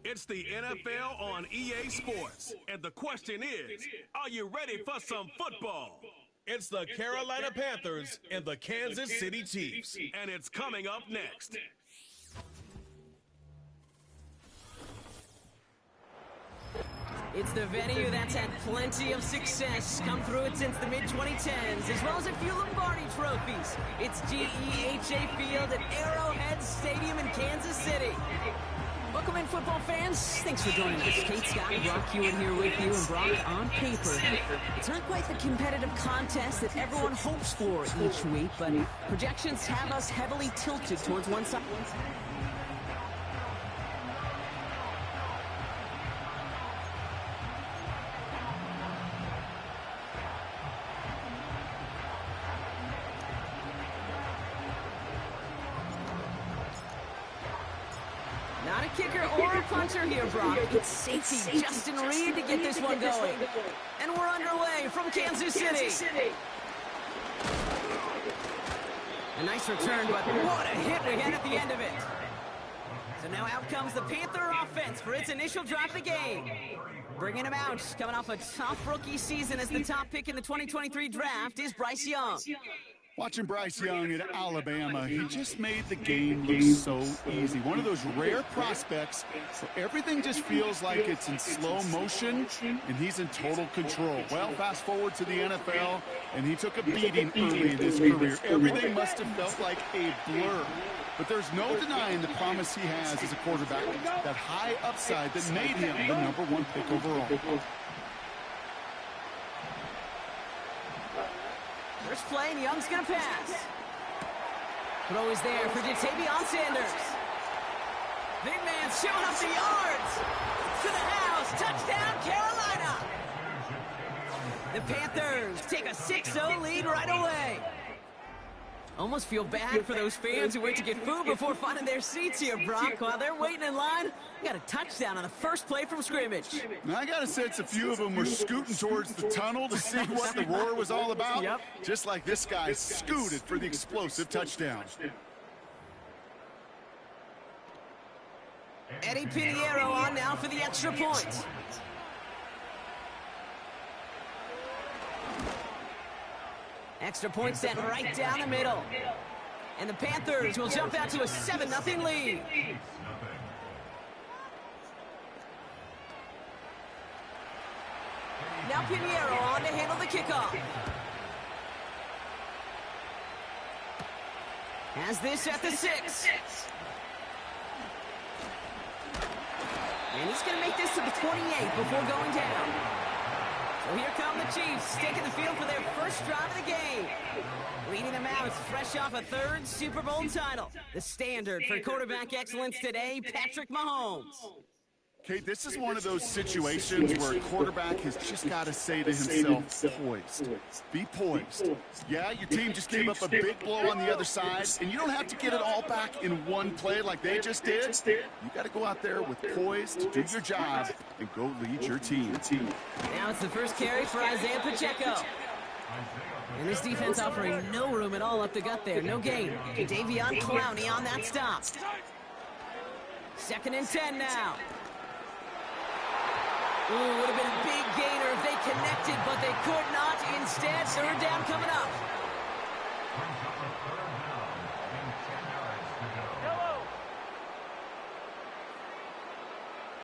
It's the NFL on EA Sports, and the question is, are you ready for some football? It's the Carolina Panthers and the Kansas City Chiefs, and it's coming up next. It's the venue that's had plenty of success, come through it since the mid-2010s, as well as a few Lombardi trophies. It's GEHA Field at Arrowhead Stadium in Kansas City. Welcome in, football fans. Thanks for joining us. Kate, Scott, Brock Hewitt here with you, and Brock, on paper, it's not quite the competitive contest that everyone hopes for each week, but projections have us heavily tilted towards one side. Not a kicker or a punter here, Brock. It's safety Justin Reed to get this one going. And we're underway from Kansas City. A nice return, but what a hit we had at the end of it. So now out comes the Panther offense for its initial drive of the game. Bringing him out, coming off a tough rookie season as the top pick in the 2023 draft is Bryce Young. Watching Bryce Young at Alabama, he just made the game look so easy. One of those rare prospects where everything just feels like it's in slow motion, and he's in total control. Well, fast forward to the NFL, and he took a beating early in his career. Everything must have felt like a blur. But there's no denying the promise he has as a quarterback, that high upside that made him the #1 pick overall. First play, and Young's going to pass. Throw is there for Jatavion Sanders. Big man showing up the yards. To the house. Touchdown, Carolina. The Panthers take a 6-0 lead right away. Almost feel bad for those fans who wait to get food before finding their seats here, Brock. While they're waiting in line, we got a touchdown on the first play from scrimmage. Now, I got to sense a few of them were scooting towards the tunnel to see what the roar was all about. Yep. Just like this guy scooted for the explosive touchdown. Eddie Pinheiro on now for the extra point. Extra point set right down the middle. And the Panthers will jump out to a 7-0 lead. Now Pinheiro on to handle the kickoff. Has this at the 6. And he's going to make this to the 28 before going down. So here come the Chiefs, taking the field for their first drive of the game. Leading them out fresh off a 3rd Super Bowl title. The standard for quarterback excellence today, Patrick Mahomes. Kate, this is one of those situations where a quarterback has just got to say to himself, poised. Be poised. Yeah, your team just gave up a big blow on the other side, and you don't have to get it all back in one play like they just did. You got to go out there with poise to do your job and go lead your team. Now it's the first carry for Isaiah Pacheco. And this defense offering no room at all up the gut there. No gain. Davion Clowney on that stop. 2nd and 10 now. Ooh, would have been a big gainer if they connected, but they could not. Instead, 3rd down coming up.